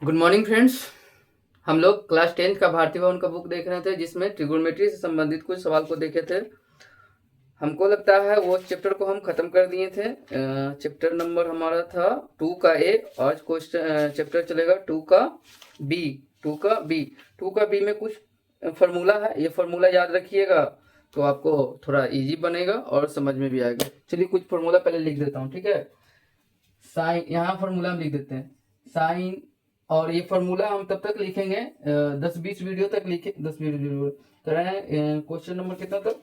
Good morning friends. हम लोग class 10th का भारतीय भवन का बुक देख रहे थे जिसमें ट्रिगोनोमेट्री से संबंधित कुछ सवाल को देखे थे। हमको लगता है वो चैप्टर को हम खत्म कर दिए थे। चैप्टर नंबर हमारा था 2 का ए। आज क्वेश्चन चैप्टर चलेगा 2 का बी। 2 का बी में कुछ फार्मूला है, ये फार्मूला याद रखिएगा तो आपको थोड़ा इजी बनेगा और समझ में भी आएगा। चलिए कुछ फार्मूला पहले लिख देता हूँ, ठीक है। साइन, यहाँ फार्मूला हम लिख देते हैं साइन, और ये फार्मूला हम तब तक लिखेंगे 10-20 वीडियो तक लिखे, 10-20 वीडियो करें। क्वेश्चन नंबर कितना तक,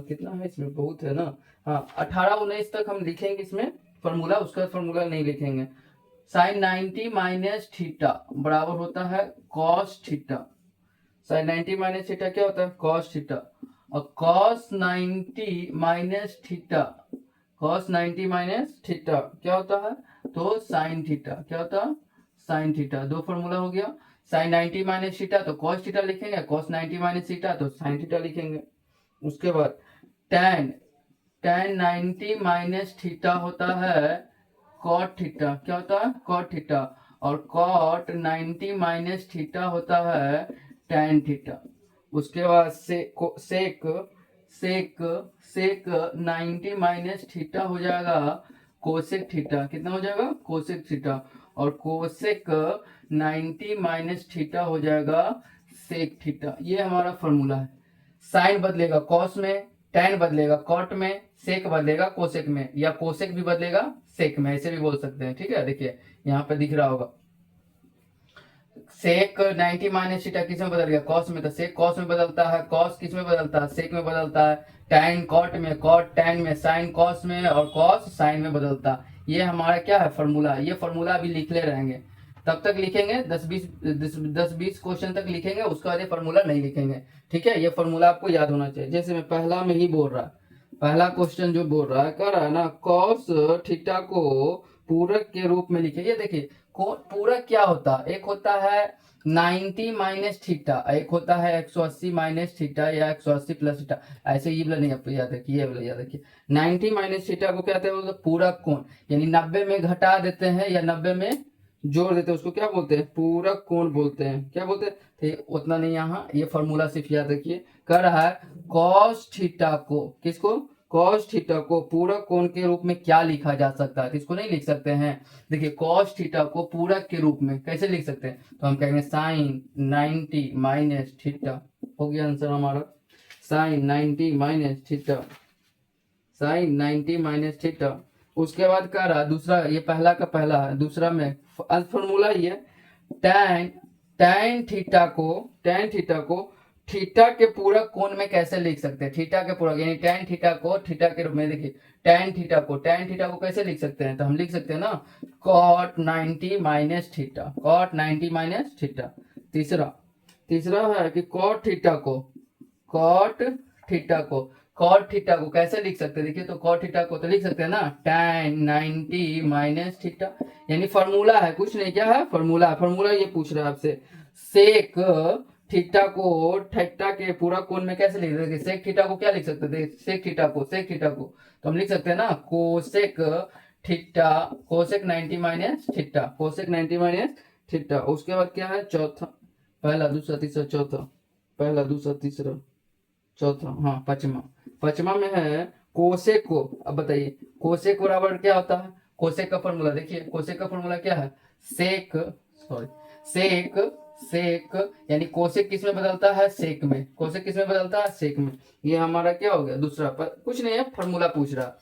कितना है इसमें, बहुत है ना। हाँ, 18-19 तक हम लिखेंगे इसमें फार्मूला, उसका फार्मूला नहीं लिखेंगे। साइन 90 माइनस थीटा बराबर होता है cos theta. Sine 90 minus theta क्या होता है, कॉस थीटा। और cos 90 minus theta, cos 90 minus theta क्या होता है, तो साइन थीटा। क्या होता है, साइन थीटा। दो फॉर्मूला हो गया। साइन 90 माइनस थीटा तो कॉस थीटा लिखेंगे, कॉस 90 माइनस थीटा तो साइन थीटा लिखेंगे। उसके बाद टेन, टेन 90 माइनस थीटा होता है कॉट थीटा। क्या होता है, कॉट थीटा। और कॉट 90 माइनस थीटा होता है टेन थीटा। उसके बाद सेक सेक सेक 90 माइनस थीटा हो जाएगा कोसेक थीटा। कितना हो जाएगा, कोसेक थीटा। और कोसेक 90 माइनस थीटा हो जाएगा सेक थीटा। ये हमारा फॉर्मूला है। साइन बदलेगा कॉस में, टेन बदलेगा कॉट में, सेक बदलेगा कोसेक में, या कोसेक भी बदलेगा सेक में, ऐसे भी बोल सकते हैं। ठीक है, देखिए यहाँ पे दिख रहा होगा सेक 90 माइनस थीटा किस में बदल गया, कॉस में। तो सेक कॉस में बदलता है, कॉस किस में बदलता है, सेक में बदलता है। टैन कॉट में, कॉट टैन में, साइन कॉस में, और कॉस साइन में बदलता है। ये हमारा क्या है, फॉर्मूला। ये फॉर्मूला अभी लिख ले रहेंगे, तब तक लिखेंगे 10-20 क्वेश्चन तक लिखेंगे, उसके बाद ये फॉर्मूला नहीं लिखेंगे। ठीक है, ये फॉर्मूला आपको याद होना चाहिए। जैसे मैं पहला में ही बोल रहा है, पहला क्वेश्चन जो बोल रहा है, कह रहा है ना कॉस थीटा को पूरक के रूप में लिखे। ये देखिए पूरक क्या होता है, एक होता है 90 माइनस थीटा, एक होता है 180 माइनस थीटा या 180 प्लस थीटा। ऐसे ये वाला नहीं, आप याद रखिए, ये वाला याद रखिए। 90 माइनस थीटा को क्या कहते हैं, पूरक कोण। यानी 90 में घटा देते हैं या 90 में जोड़ देते हैं, उसको क्या बोलते हैं, पूरक कोण बोलते हैं। क्या बोलते हैं, तो उतना नहीं, यहाँ ये फॉर्मूला सिर्फ याद रखिए। कह रहा है कॉस थीटा को, किसको, कॉस थीटा को पूरक कोण के रूप में क्या लिखा जा सकता है, तो इसको नहीं लिख सकते हैं। देखिए कॉस थीटा को पूरक के रूप में कैसे लिख सकते हैं, तो हम कहेंगे साइन 90 माइनस थीटा। हो गया आंसर हमारा, sine 90 minus theta, sine 90 minus theta. उसके बाद कह रहा दूसरा, ये पहला का पहला है, दूसरा में फॉर्मूला ही है। टैन टैन थीटा को, टैन थीटा को थीटा के पूरक कोण में कैसे लिख सकते हैं, थीटा के पूरक, यानी टैन थीटा को थीटा के रूप में। देखिए टैन थीटा को कैसे लिख सकते हैं, तो हम लिख सकते हैं ना cot 90 minus theta, cot 90 minus theta. तीसरा, तीसरा है कि कॉट थीटा को, कॉट थीटा को, कॉट थीटा को कैसे लिख सकते हैं, देखिए तो कॉट थीटा को तो लिख सकते हैं ना टैन 90 माइनस थीटा। यानी फॉर्मूला है, कुछ नहीं, क्या है, फॉर्मूला। फॉर्मूला ये पूछ रहा है आपसे। सेक थीटा को थीटा के पूरा कोण में कैसे लिख सकते हैं, सेक थीटा को क्या लिख सकते हैं, सेक थीटा को, सेक थीटा को तो हम लिख सकते हैं ना cosec theta, cosec 90 minus theta, cosec 90 minus theta. उसके बाद क्या है, चौथा, पहला दूसरा तीसरा चौथा, पहला दूसरा तीसरा चौथा, हाँ पांचवा, पांचवा में है कोसेक को। अब बताइए कोसेक बराबर क्या होता है, कोसेक का फॉर्मूला देखिए, कोसेक का फॉर्मूला क्या है, सेक, सॉरी सेक, सेक यानी कोसेक किस में बदलता है, सेक में, कोसेक किस में बदलता है, सेक में। ये हमारा क्या हो गया दूसरा, पर कुछ नहीं है, फॉर्मूला पूछ रहा।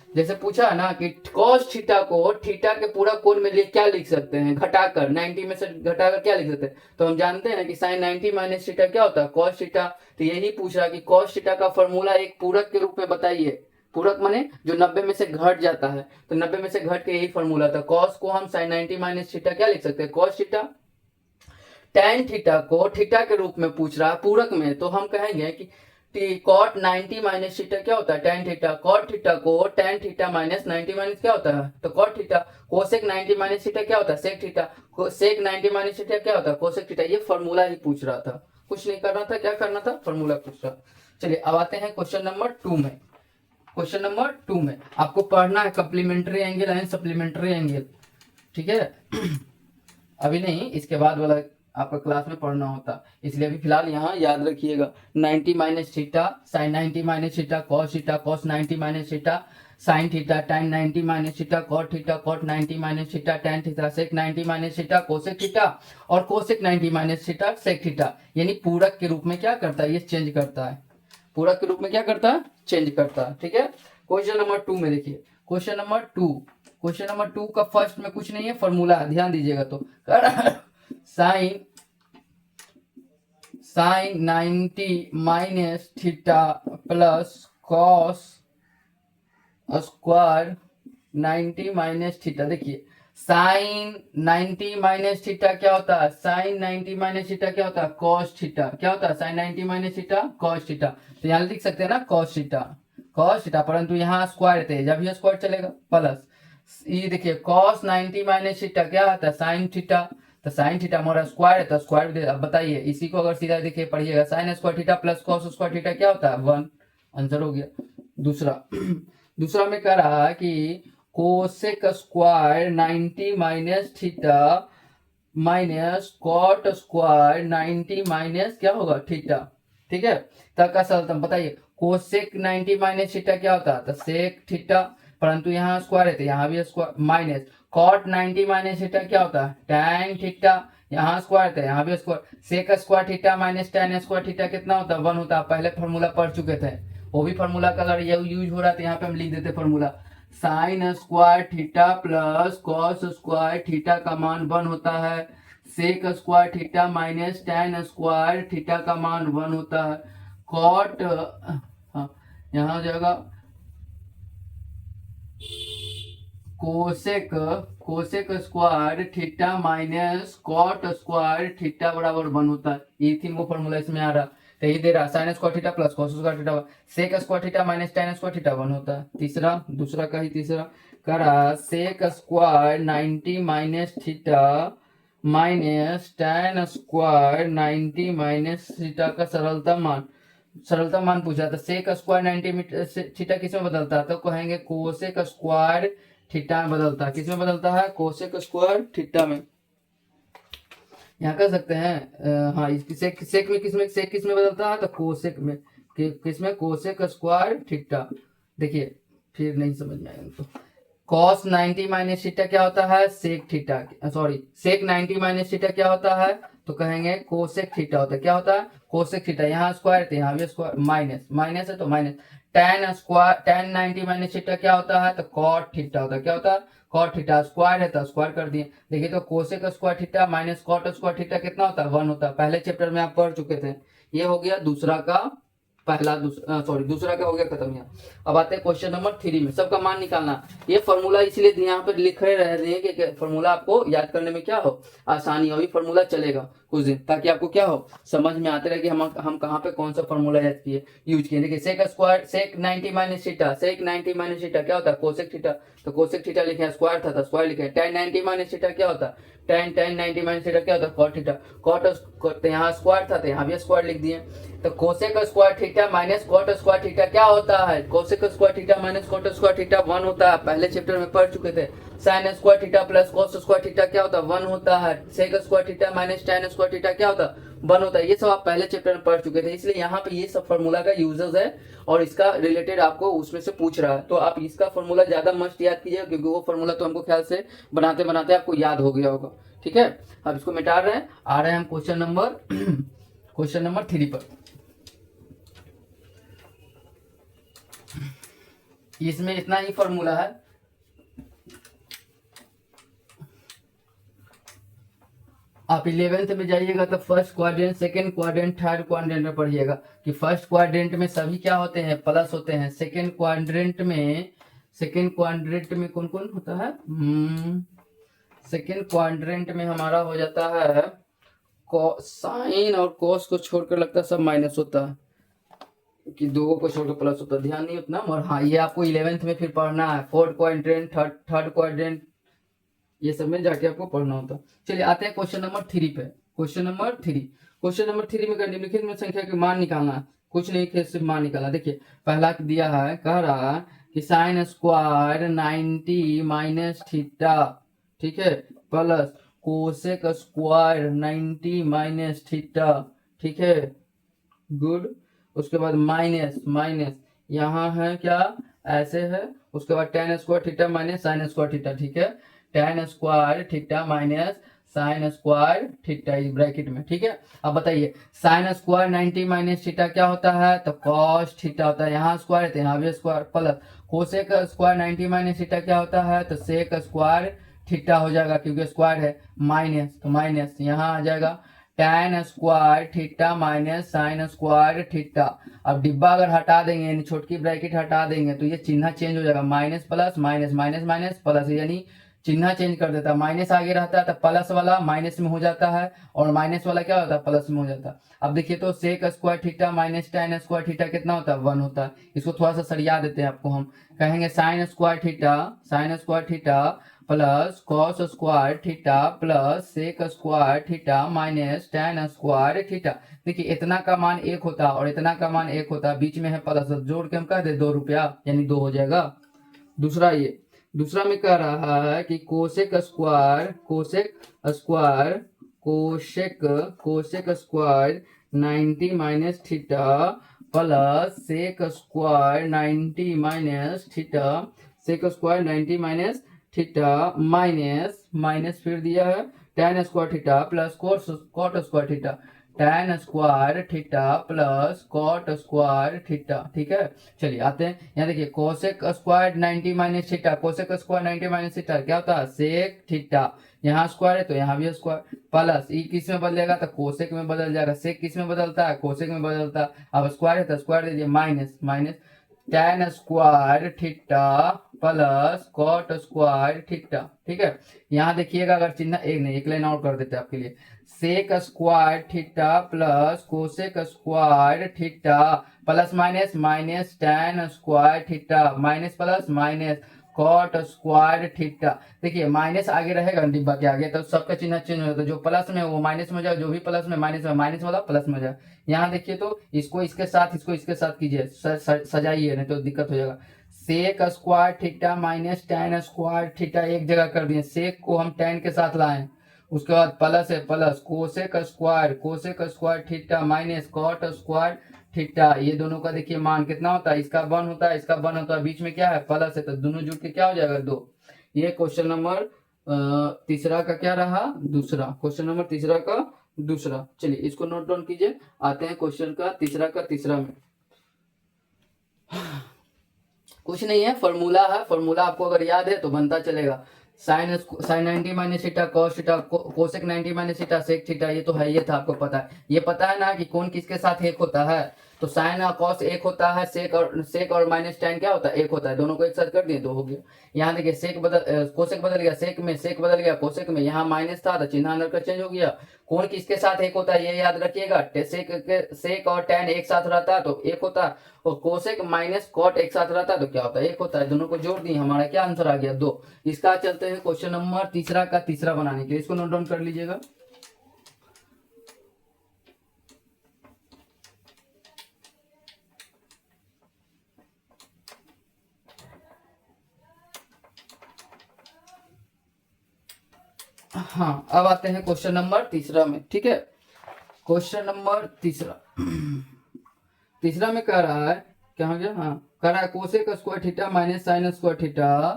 जैसे पूछा ना कि cos थीटा को थीटा के पूरा कोण में लिए क्या लिख सकते हैं, घटाकर 90 में से घटाकर क्या लिख सकते हैं, तो हम जानते हैं ना कि sin 90 माइनस थीटा क्या होता है, cos थीटा। तो यही पूछ रहा कि cos थीटा का फॉर्मूला एक पूरक के रूप में बताइए। पूरक माने जो 90 में से घट जाता है, तो 90 में से घट के यही फॉर्मूला था। cos को हम sin 90 माइनस थीटा क्या लिख सकते हैं, cos थीटा। tan थीटा को थीटा के रूप में पूछ रहा है पूरक में, तो हम कहेंगे कि कॉट 90 माइनस थीटा क्या होता है, tan थीटा। कॉट थीटा को tan थीटा माइनस 90 माइनस क्या होता है, तो cot theta. Cosec 90 minus theta क्या होता है, sec theta. Sec 90 minus theta क्या होता है, कोसेक थीटा। ये फॉर्मूला ही पूछ रहा था, कुछ नहीं करना था, क्या करना था, फॉर्मूला पूछ रहा। चलिए अब आते हैं क्वेश्चन नंबर 2 में। क्वेश्चन नंबर 2 में आपको पढ़ना है complementary angle and supplementary angle, ठीक है। अभी नहीं, इसके बाद वाला आपका क्लास में पढ़ना होता, इसलिए अभी फिलहाल यहाँ याद रखिएगा 90 minus theta sine 90 minus theta cos 90 minus theta sine theta tan 90 minus theta cot 90 minus theta tan theta sec 90 minus theta cosec theta और cosec 90 minus theta sec theta. यानी पूरक के रूप में क्या करता है, ये चेंज करता है, पूरक के रूप में क्या करता है, चेंज करता है। ठीक है, क्वेश्चन नंबर 2 में देखिए, क्वेश्चन नंबर 2 का फर्स्ट में कुछ नहीं है, फॉर्मूला है, ध्यान दीजिएगा। तो sine 90 minus theta plus cos square 90 minus theta. देखिए साइन 90 माइनस थीटा क्या होता है, साइन 90 माइनस थीटा क्या होता है, कॉस थीटा। क्या होता है, sine 90 minus theta cos theta. तो यहाँ लिख सकते हैं ना कॉस थीटा, परंतु यहाँ स्क्वायर थे, जब ये स्क्वायर चलेगा प्लस ये देखिए कॉस 90 माइनस थीटा क्या होता है, साइन थीटा। तो साइन थीटा हमारा स्क्वायर है, तो स्क्वायर दे। अब बताइए इसी को अगर सीधा देखिए पढ़िएगा, sign square theta plus cos square theta क्या होता है, 1। आंसर हो गया। दूसरा में कह रहा है कि cosec square 90 minus theta minus cot square 90 minus क्या होगा थीटा। ठीक है, तब का सरलतम बताइए, कोसेक 90 माइनस थीटा क्या होता है, तो सेक थीटा, परंतु यहाँ स्क्वायर है तो यहाँ भी square, minus cot 90 minus theta क्या होता है, टैन थीटा, यहाँ स्क्वायर था यहाँ भी square, sec square theta minus tan square theta कितना होता है, 1 होता है। पहले फॉर्मूला पढ़ चुके थे, वो भी फॉर्मूला का अगर ये यूज हो रहा है तो यहाँ पे हम लिख देते formula, sine square theta plus cos square theta का मान 1 होता है, sec square theta minus tan square theta का मान 1 होता है, कॉट यहाँ हो जाएगा cosec square theta minus cot square theta बराबर 1 होता है। ये 3 वो फॉर्मूला इसमें आ रहा, तो ये दे रहा sine square theta plus cos square theta sec square theta minus tan square theta 1 होता है। दूसरा का ही तीसरा करा sec square 90 minus theta minus tan square 90 minus theta का सरलता मान पूछा था। सेक स्क्वायर 90 थीटा किस में बदलता है, तो कहेंगे कोसेक स्क्वायर थीटा में बदलता है। किस में बदलता है, कोसेक स्क्वायर थीटा में। यहाँ कर सकते हैं हाँ, सेक में किस में बदलता है, तो कोसेक में, किस में, कोसेक स्क्वायर थीटा। देखिए फिर नहीं समझ में आएगा तो कॉस 90 माइनस थीटा क्या होता है, sec theta, sorry sec 90 minus theta क्या होता है, तो कहेंगे कोसेक थीटा होता है। क्या होता है, कोसेक थीटा। यहाँ स्क्वायर थे यहाँ भी स्क्वायर, माइनस है तो माइनस टैन 90 माइनस थीटा क्या होता है, तो कॉट थीटा होता है। क्या होता है, कॉट थीटा। स्क्वायर है तो स्क्वायर कर दिए। देखिए तो cosec square theta minus cot square theta कितना होता है, 1 होता है। पहले चैप्टर में आप पढ़ चुके थे। ये हो गया दूसरा का दूसरा का हो गया खत्म। यहाँ अब आते हैं क्वेश्चन नंबर 3 में, सबका मान निकालना। ये फॉर्मूला इसलिए यहाँ पर लिखे रह रहे हैं कि फॉर्मूला आपको याद करने में क्या हो, आसानी हो। ये फॉर्मूला चलेगा कुछ दिन, ताकि आपको क्या हो, समझ में आते रहे कि हम कहाँ पे कौन सा फॉर्मूला यूज किए। देखिए सेक 90 minus theta, sec 90 minus theta क्या होता है, कोसेक थीटा। तो कोसेक थीटा लिखे, स्क्वायर था तो स्क्वायर लिखे। टैन 90 माइनस थीटा क्या होता है, टैन 90 माइनस थीटा क्या होता है, कॉट थीटा। कॉट यहाँ स्क्वायर था तो यहाँ भी स्क्वायर लिख दिए। तो cosec square theta minus cot square theta क्या होता है, cosec square theta minus cot square theta 1 होता है। पहले चैप्टर में पढ़ चुके थे। Sine square theta plus cos square theta क्या होता है, 1 होता है। Sec square theta minus tan square theta क्या होता है, 1 होता है। ये सब आप पहले चैप्टर में पढ़ चुके थे, इसलिए यहाँ पे ये सब फॉर्मूला का यूजेस है और इसका रिलेटेड आपको उसमें से पूछ रहा है। तो आप इसका फॉर्मूला ज्यादा मस्ट याद कीजिए, क्योंकि वो फॉर्मूला तो हमको ख्याल से बनाते बनाते आपको याद हो गया होगा। ठीक है, अब इसको मिटा रहे हैं, आ रहे हैं हम क्वेश्चन नंबर 3 पर। इसमें इतना ही फॉर्मूला है। आप 11th में जाइएगा तो first quadrant, second quadrant, third quadrant में पढ़िएगा कि फर्स्ट क्वाड्रेंट में सभी क्या होते हैं, प्लस होते हैं। सेकंड क्वाड्रेंट में कौन कौन होता है, सेकंड क्वाड्रेंट में हमारा हो जाता है साइन और कॉस को छोड़कर लगता है सब माइनस होता है, कि दो को छोड़कर प्लस होता है, ध्यान नहीं उतना। और हाँ, ये आपको 11th में फिर पढ़ना है। फोर्थ क्वाड्रेंट, थर्ड क्वाड्रेंट, ये सब में जाके आपको पढ़ना होता है। चलिए आते हैं क्वेश्चन नंबर 3 पे। क्वेश्चन नंबर 3 में निम्नलिखित में संख्या के मान निकालना, कुछ नहीं सिर्फ मान निकालना। देखिए पहला दिया है, कह रहा है कि साइन स्क्वायर 90 माइनस थीटा, ठीक है, plus cosec square 90 minus theta, ठीक है, गुड। उसके बाद माइनस माइनस यहाँ है क्या, ऐसे है। उसके बाद ten square theta minus sine square theta, ठीक है, ten square theta minus sine square theta इस ब्रैकेट में, ठीक है। अब बताइए साइन स्क्वायर 90 माइनस थीटा क्या होता है, तो कॉस थीटा होता है। यहाँ स्क्वायर है तो यहाँ भी square, plus cosec square 90 minus theta क्या होता है, तो सेक स्क्वायर थीटा हो जाएगा, क्योंकि स्क्वायर है, माइनस तो माइनस यहाँ आ जाएगा tan square theta minus sine square theta. अब डिब्बा अगर हटा देंगे यानी छोटकी ब्रैकेट हटा देंगे तो ये चिन्ह चेंज हो जाएगा, minus plus minus minus minus plus, यानी चिन्ह चेंज कर देता है। माइनस आगे रहता है तो प्लस वाला माइनस में हो जाता है और माइनस वाला क्या होता है, प्लस में हो जाता है। अब देखिए तो sec square theta minus tan square theta कितना होता है, 1 होता है। इसको थोड़ा सा सरिया देते हैं आपको, हम कहेंगे sine square theta plus cos square theta plus sec square theta minus tan square theta. देखिए इतना का मान 1 होता है और इतना का मान 1 होता है, बीच में है प्लस, जोड़ के हम कह दे 2 रुपया यानी 2 हो जाएगा। दूसरा में कह रहा है कि cosec square 90 minus theta plus sec square 90 minus theta, sec square 90 minus theta minus minus फिर दिया है tan square theta plus cot square theta, tan square theta plus cot square theta, ठीक है। चलिए आते हैं यहाँ, देखिए cosec square 90 minus theta, cosec square 90 minus theta क्या होता है, सेक थीटा। यहाँ स्क्वायर है तो यहाँ भी स्क्वायर, प्लस ई किस में बदलेगा तो कोसेक में बदल जाएगा, सेक किस में बदलता है, कोसेक में बदलता है। अब स्क्वायर है तो स्क्वायर दीजिए, minus minus tan square theta plus cot square theta, ठीक है। यहाँ देखिएगा अगर चिन्ह एक नहीं, एक लाइन और कर देते हैं आपके लिए, sec square theta plus cosec square theta plus minus minus tan square theta minus plus minus cot square theta. देखिए माइनस आगे रहेगा डिब्बा के आगे तो सबका चिन्ह चेंज हो जाता है, जो प्लस में वो माइनस में जाए, जो भी प्लस में माइनस वाला प्लस में जाए। यहाँ देखिए तो इसको इसके साथ कीजिए, सजाइए नहीं तो दिक्कत हो जाएगा। Sec square theta minus tan square theta एक जगह कर दिए, सेक को हम tan के साथ लाए, उसके बाद प्लस है plus cosec square theta minus cot square theta, ये दोनों का देखिए मान कितना होता है, इसका 1 होता है, इसका 1 होता है, बीच में क्या है प्लस है तो दोनों जुड़ के क्या हो जाएगा 2। ये क्वेश्चन नंबर तीसरा का क्या रहा, दूसरा, क्वेश्चन नंबर तीसरा का दूसरा। चलिए इसको नोट डाउन कीजिए, आते हैं क्वेश्चन का तीसरा में। कुछ नहीं है, फॉर्मूला है, फॉर्मूला आपको अगर याद है तो बनता चलेगा। Sine 90 minus theta cos theta cosec 90 minus theta sec theta, ये तो है, ये था आपको पता है। ये पता है ना कि कौन किसके साथ एक होता है, तो साइन और कॉस एक होता है, सेक और माइनस tan क्या होता है, एक होता है। दोनों को एक साथ कर दिए 2 हो गया। यहाँ देखिए कोसेक बदल गया सेक बदल गया कोसेक में, यहाँ माइनस था तो चिन्ह अंदर का चेंज हो गया। कौन किसके साथ एक होता है ये याद रखिएगा, सेक और tan एक साथ रहता है तो एक होता है, और कोसेक माइनस कॉट एक साथ रहता है तो क्या होता है, एक होता है। दोनों को जोड़ दिए, हमारा क्या आंसर आ गया 2। इसका चलते हैं क्वेश्चन नंबर तीसरा का तीसरा बनाने के लिए, इसको नोट डाउन कर लीजिएगा। हाँ अब आते हैं क्वेश्चन नंबर तीसरा में, ठीक है। क्वेश्चन नंबर तीसरा में कह रहा है, क्या हो गया, हाँ कह रहा है cosec square theta minus sine square theta,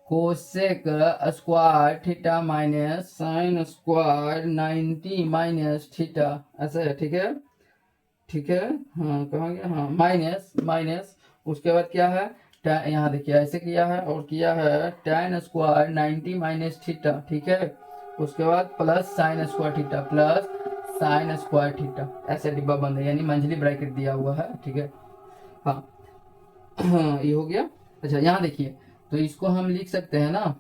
cosec square theta minus sine square 90 minus theta, ऐसा है, ठीक है, ठीक है। हाँ कहा गया, हाँ माइनस माइनस, उसके बाद क्या है, यहाँ देखिए ऐसे किया है और किया है tan स्क्वायर 90 माइनस थीटा, ठीक है। उसके बाद plus sign square theta plus sign square theta, ऐसे डिब्बा बंद है, यानी मंझली ब्रैकेट दिया हुआ है, ठीक है। हाँ ये हो गया। अच्छा यहाँ देखिए तो इसको हम लिख सकते हैं ना,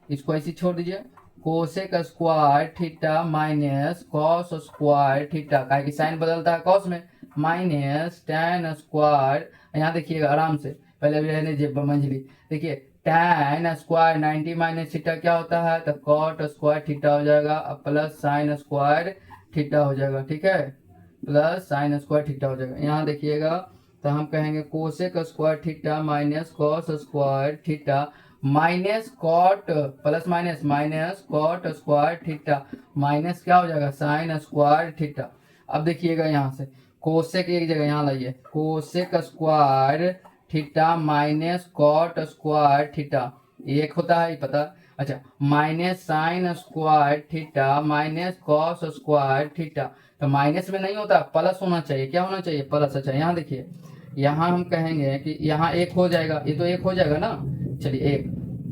इसको ऐसे छोड़ दीजिए, cosec square theta minus cos square theta, का कि साइन बदलता है कॉस में, माइनस tan स्क्वायर, यहाँ देखिएगा आराम से, पहले भी रहने दीजिए मंझली, देखिए tan स्क्वायर 90 माइनस थीटा क्या होता है तो कॉट स्क्वायर थीटा हो जाएगा, प्लस साइन स्क्वायर थीटा हो जाएगा, ठीक है, प्लस साइन स्क्वायर थीटा हो जाएगा। यहाँ देखिएगा तो हम कहेंगे cosec square theta minus cos square theta minus cot plus minus cot square theta minus क्या हो जाएगा साइन स्क्वायर थीटा। अब देखिएगा यहाँ से कोसेक एक जगह यहाँ लाइए, cosec square theta minus cot square theta एक होता है ये पता। अच्छा minus sine square theta minus cos square theta, तो माइनस में नहीं होता प्लस होना चाहिए, क्या होना चाहिए प्लस। अच्छा यहाँ देखिए यहाँ हम कहेंगे कि यहाँ एक हो जाएगा, ये तो एक हो जाएगा ना, चलिए एक।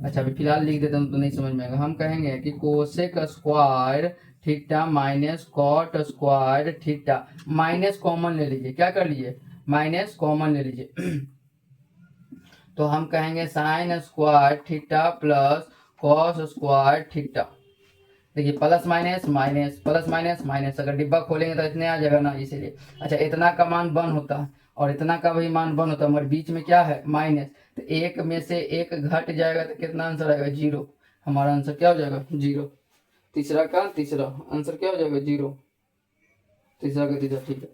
अच्छा अभी फिलहाल लिख देते हैं तो नहीं समझ में आएगा। हम कहेंगे कि cosec square theta minus cot square theta, minus common ले लीजिए, क्या कर लीजिए माइनस कॉमन ले लीजिए तो हम कहेंगे sine square theta plus cos square theta. देखिए प्लस माइनस माइनस अगर डिब्बा खोलेंगे तो इतने आ जाएगा ना, इसीलिए। अच्छा इतना का मान 1 होता है और इतना का भी मान 1 होता है, मगर बीच में क्या है माइनस, तो एक में से एक घट जाएगा तो कितना आंसर आएगा 0। हमारा आंसर क्या हो जाएगा 0। तीसरा का तीसरा आंसर क्या हो जाएगा 0, तीसरा का तीसरा। ठीक है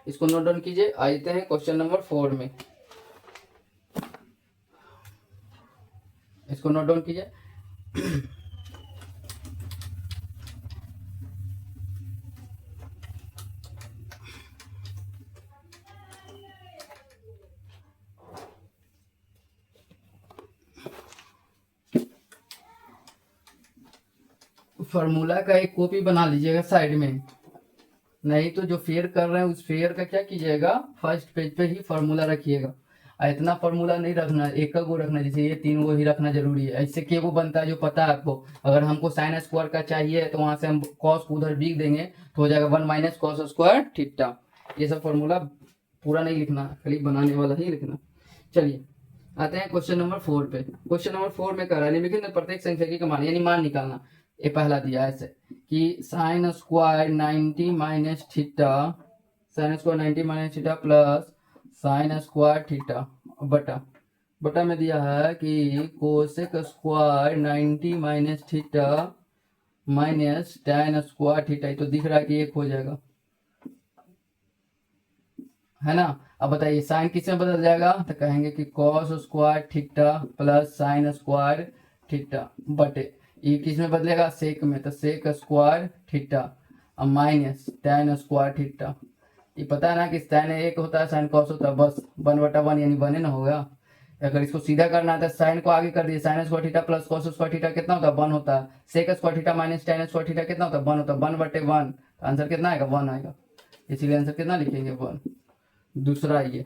इसको नोट डाउन कीजिए। आते हैं क्वेश्चन नंबर 4 में, इसको नोट डाउन कीजिए। फार्मूला का एक कॉपी बना लीजिएगा साइड में, नहीं तो जो फेयर कर रहे हैं उस फेयर का क्या कीजिएगा फर्स्ट पेज पे ही फार्मूला रखिएगा। इतना फार्मूला नहीं रखना, एक गो रखना, जैसे ये 3 गो ही रखना जरूरी है। इससे क्या वो बनता है जो पता है आपको, अगर हमको साइन स्क्वायर का चाहिए तो वहां से हम कॉस को उधर बीक देंगे तो हो जाएगा 1 माइनस कॉस स्क्वायर थीटा। ये सब फार्मूला पूरा नहीं लिखना, खाली बनाने वाला ही लिखना। चलिए आते हैं क्वेश्चन नंबर 4 पे। क्वेश्चन नंबर 4 में कह रहा है निम्नलिखित प्रत्येक संख्या का मान, यानी मान निकालना। ये पहला दिया ऐसे कि sine square 90 minus theta, sine square 90 minus theta plus sign square theta बटा बटा में दिया है कि cosec square 90 minus theta minus tan square theta, तो दिख रहा है कि एक हो जाएगा, है ना। अब बताइए साइन किस में बदल जाएगा, तो कहेंगे कि cos square theta plus sign square theta बटे ये किस में बदलेगा सेक में, तो सेक स्क्वायर थीटा अब माइनस tan स्क्वायर थीटा। ये पता है ना कि tan एक होता है साइन कॉस होता है, बस 1/1 यानी 1 ना होगा। अगर इसको सीधा करना है तो साइन को आगे कर दिए, sine square theta plus cos square theta कितना होता है 1 होता है, sec square theta minus tan square theta कितना होता है 1 होता है, 1/1 तो आंसर कितना आएगा 1 आएगा, इसीलिए आंसर कितना लिखेंगे 1। दूसरा ये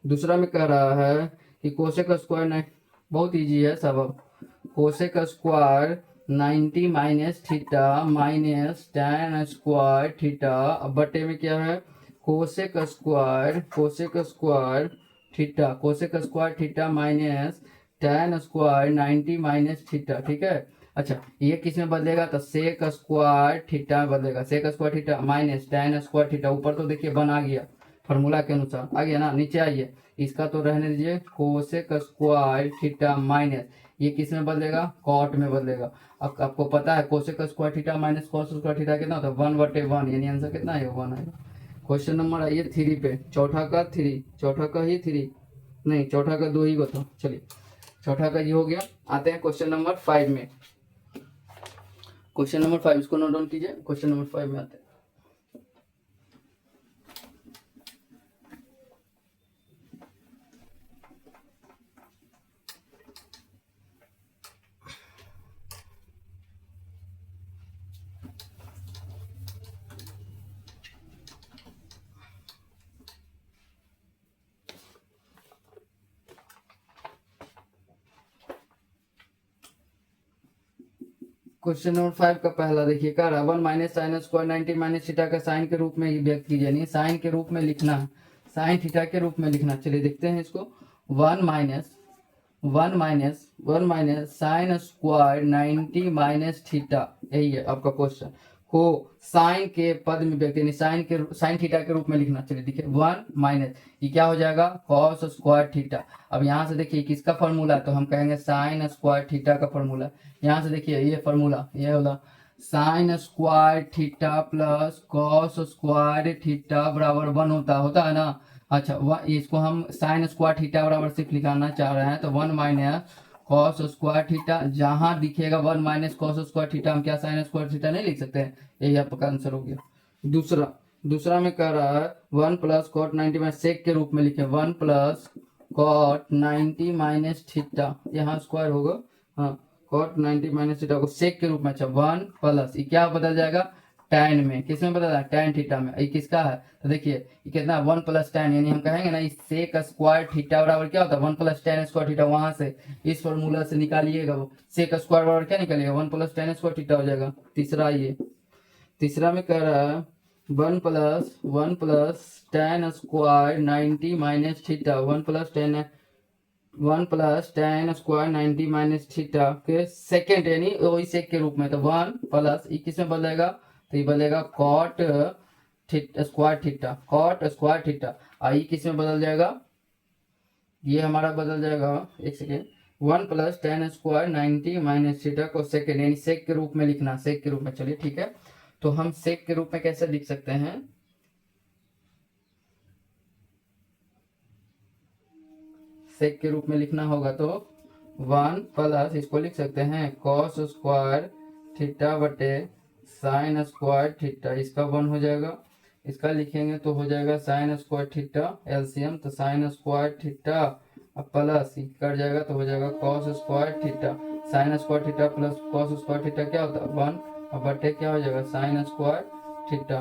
दूसरा में कह रहा है कि कोसेक स्क्वायर नहीं, बहुत इजी है सब। अब cosec square 90 minus theta minus tan square theta, अब बटे में क्या है cosec square theta minus tan square 90 minus theta. ठीक है अच्छा ये किस में बदलेगा, तो सेक स्क्वायर थीटा में बदलेगा, sec square theta minus tan square theta. ऊपर तो देखिए 1 आ गया फार्मूला के अनुसार, आ गया ना। नीचे आइए इसका तो रहने दीजिए, कोसेक स्क्वायर थीटा माइनस ये किस में बदलेगा कॉट में बदलेगा। अब आपको पता है cosec square theta minus cos square theta कितना होता है 1/1, यानी आंसर कितना है 1 आएगा। क्वेश्चन नंबर आइए 3 पे, चौथा का 3 नहीं चौथा का 2 ही को था, चलिए चौथा का ये हो गया। आते हैं क्वेश्चन नंबर 5 में। क्वेश्चन नंबर 5 इसको नोट डाउन कीजिए। क्वेश्चन नंबर 5 में आते हैं, क्वेश्चन नंबर 5 का पहला देखिए कह रहा है 1 minus sine square 90 minus theta का साइन के रूप में व्यक्त कीजिए, नहीं साइन के रूप में लिखना है, साइन थीटा के रूप में लिखना। चलिए देखते हैं इसको, 1 minus sine square 90 minus theta, यही है आपका क्वेश्चन को साइन के पद में व्यक्त यानी साइन थीटा के रूप में लिखना। चलिए देखिए 1 माइनस ये क्या हो जाएगा कॉस स्क्वायर थीटा। अब यहाँ से देखिए किसका फॉर्मूला, तो हम कहेंगे साइन स्क्वायर थीटा का फॉर्मूला। यहाँ से देखिए ये फॉर्मूला ये वाला sign square theta plus cos square theta बराबर 1 होता है ना। अच्छा इसको हम साइन स्क्वायर थीटा बराबर सिर्फ निकालना चाह रहे हैं, तो 1 माइनस कॉस स्क्वायर थीटा, जहां दिखेगा 1 माइनस कॉस स्क्वायर थीटा हम क्या साइन स्क्वायर थीटा नहीं लिख सकते हैं, यही आपका आंसर हो गया। दूसरा दूसरा में कह रहा है 1 प्लस कॉट 90 माइनस सेक के रूप में लिखे 1 प्लस कॉट 90 माइनस थीटा, यहाँ स्क्वायर होगा, हाँ कॉट 90 माइनस थीटा को सेक के रूप में, अच्छा 1 प्लस ये क्या बदल जाएगा टैन में, किस में बदल रहा है टैन थीटा में, ये किसका है तो देखिए ये कितना 1 प्लस टैन, यानी हम कहेंगे ना इस सेक स्क्वायर थीटा बराबर क्या होता है 1 प्लस टैन स्क्वायर थीटा, वहां से इस फॉर्मूला से निकालिएगा वो सेक स्क्वायर बराबर क्या निकलेगा 1 प्लस टैन स्क्वायर थीटा हो जाएगा। तीसरा ये तीसरा में कह रहा है 1 plus tan square 90 minus theta 1 plus tan square 90 minus theta के सेकेंड यानी वही सेक के रूप में, तो 1 प्लस ये किस में बदलेगा तो ये बदलेगा cot square theta, cot square theta, आई किस में बदल जाएगा, ये हमारा बदल जाएगा एक second 1 plus tan square 90 minus theta को सेकेंड यानी सेक के रूप में लिखना, सेक के रूप में, चलिए ठीक है। तो हम सेक के रूप में कैसे लिख सकते हैं, सेक के रूप में लिखना होगा तो 1 प्लस इसको लिख सकते हैं कॉस स्क्वायर थीटा बटे साइन स्क्वायर थीटा, इसका 1 हो जाएगा, इसका लिखेंगे तो हो जाएगा साइन स्क्वायर थीटा एलसीएम, तो sign square theta plus cut जाएगा तो हो जाएगा cos square theta, sign square theta plus cos square theta क्या होता है 1 और बटे क्या हो जाएगा साइन स्क्वायर थीटा।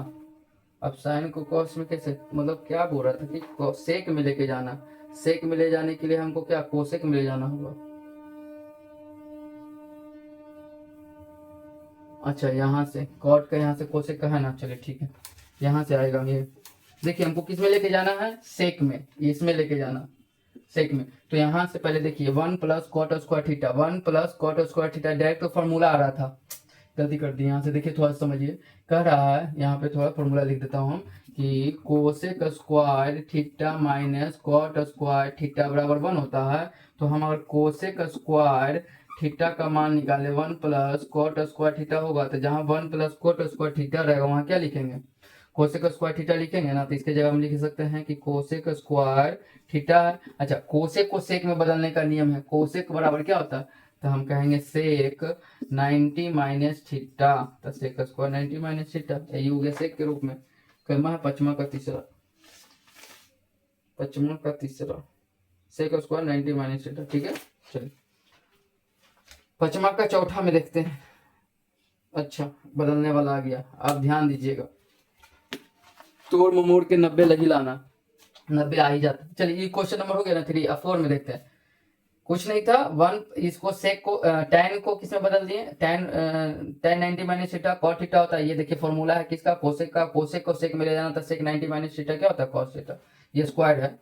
अब साइन को कॉस में कैसे, मतलब क्या बोल रहा था कि सेक में लेके जाना, सेक में ले जाने के लिए हमको क्या कोसेक में ले जाना होगा, अच्छा यहाँ से कॉट का यहाँ से कोसेक का है ना, चलिए ठीक है यहाँ से आएगा ये, देखिए हमको किस में लेके जाना है सेक में, इसमें लेके जाना सेक में, तो यहाँ से पहले देखिए 1 plus cot square theta 1 plus cot square theta direct तो फॉर्मूला आ रहा था, गलती कर दी यहाँ से, देखिए थोड़ा समझिए, कह रहा है यहाँ पे थोड़ा फॉर्मूला लिख देता हूँ कि cosec square theta minus cot square theta बराबर 1 होता है, तो हम अगर कोसेक स्क्वायर थीटा का मान निकाले 1 प्लस कॉट स्क्वायर थीटा होगा, तो जहाँ 1 प्लस कॉट स्क्वायर थीटा रहेगा वहाँ क्या लिखेंगे कोसेक स्क्वायर थीटा लिखेंगे ना, तो इसके जगह हम लिख सकते हैं कि कोसेक स्क्वायर थीटा है, अच्छा कोसेक को सेक में बदलने का नियम है, कोसेक बराबर क्या होता है तो हम कहेंगे सेक 90 माइनस थीटा, तो सेक स्क्वायर 90 माइनस थीटा, यही हो गया सेक के रूप में। कर्मा है पचमा का तीसरा सेक स्क्वायर 90 माइनस थीटा, ठीक है चलिए पचमा का चौथा में देखते हैं, अच्छा बदलने वाला आ गया, आप ध्यान दीजिएगा, तोड़ मोड़ के 90 लगी लाना, 90 आ ही जाता, चलिए ये क्वेश्चन नंबर हो गया ना 3 अब 4 में देखते हैं, कुछ नहीं था 1 इसको सेक को टैन को किस में बदल दिए tan 90 minus theta cot theta होता है, ये देखिए फॉर्मूला है किसका कोसेक का, कोसेक को सेक में ले जाना था सेक 90 माइनस थीटा क्या होता है कॉस थीटा, ये स्क्वायर है,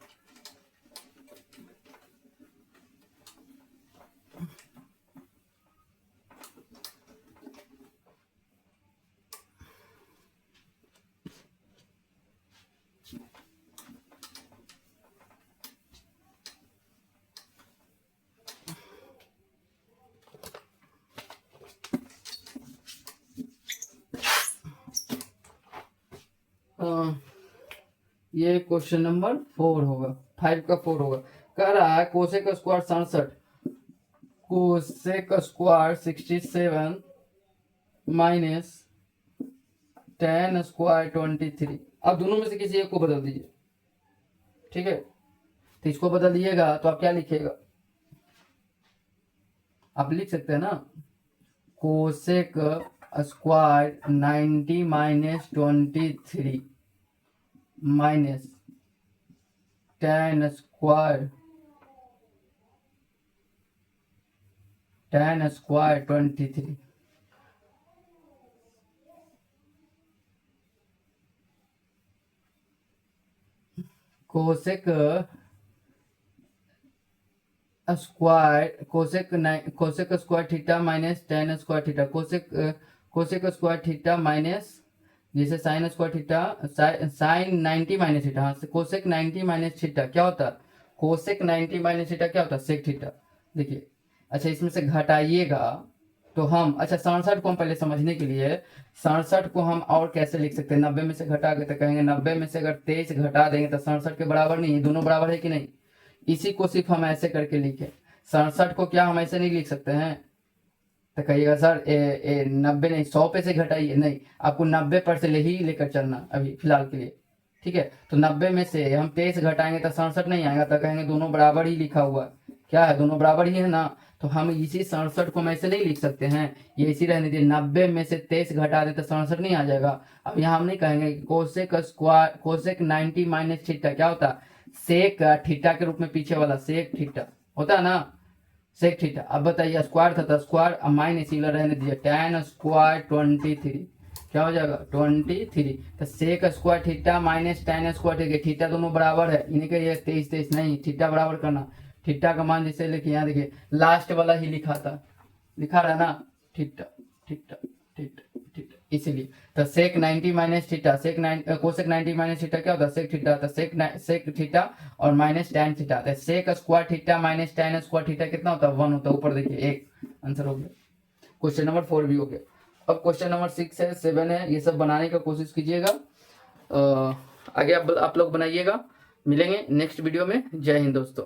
ये क्वेश्चन नंबर 4 होगा, 5 का 4 होगा, कह रहा है cosec square 67 cosec square 67 minus tan square 23, अब दोनों में से किसी एक को बदल दीजिए, ठीक है तो इसको बदल दिएगा तो आप क्या लिखिएगा, आप लिख सकते हैं ना cosec square 90 minus 23 minus tan square 23, cosec square cosec square theta minus tan square theta, cosec square theta minus जैसे sine square theta sine 90 minus theta, हाँ कोसेक 90 माइनस थीटा क्या होता है कोसेक 90 माइनस थीटा क्या होता है sec theta, देखिए अच्छा इसमें से घटाइएगा तो हम, अच्छा 67 को हम पहले समझने के लिए 67 को हम और कैसे लिख सकते हैं 90 में से घटा के, तो कहेंगे 90 में से अगर 23 घटा देंगे तो 67 के बराबर नहीं है, दोनों बराबर है कि नहीं, इसी को सिर्फ हम ऐसे करके लिखे 67 को क्या हम ऐसे नहीं लिख सकते हैं? तो कहिएगा सर 90 नहीं 100 पे से घटाइए, नहीं आपको 90 पर से ही लेकर चलना अभी फिलहाल के लिए, ठीक है। तो 90 में से हम 23 घटाएंगे तो 67 नहीं आएगा, तो कहेंगे दोनों बराबर ही लिखा हुआ है, क्या है दोनों बराबर ही है ना। तो हम इसी 67 को हम ऐसे नहीं लिख सकते हैं, ये इसी रहने दीजिए। 90 में से 23 घटा दे तो 67 नहीं आ जाएगा। अब यहाँ हम नहीं कहेंगे cosec square cosec 90 minus theta क्या होता है, सेक थीटा के रूप में पीछे वाला सेक थीटा होता है ना, सेक थीटा। अब बताइए स्क्वायर था तो स्क्वायर, अब माइनस इधर रहने दीजिए, tan स्क्वायर 23 क्या हो जाएगा 23। तो sec square theta minus tan square theta, theta दोनों बराबर है, इन्हीं के ये 23 नहीं, थीटा बराबर करना। थीटा का मान जैसे लिखिए, यहाँ देखिए लास्ट वाला ही लिखा था, लिखा रहा ना थीटा थीटा थीटा थीटा, इसीलिए। तो sec 90 minus theta cosec 90 minus theta क्या होता है सेक थीटा, तो सेक थीटा और माइनस tan थीटा, तो sec square theta minus tan square theta कितना होता है 1 होता है। ऊपर देखिए एक आंसर हो गया, क्वेश्चन नंबर 4 भी हो गया। अब क्वेश्चन नंबर 6 है 7 है, ये सब बनाने का कोशिश कीजिएगा, आगे आप लोग बनाइएगा। मिलेंगे नेक्स्ट वीडियो में। जय हिंद दोस्तों।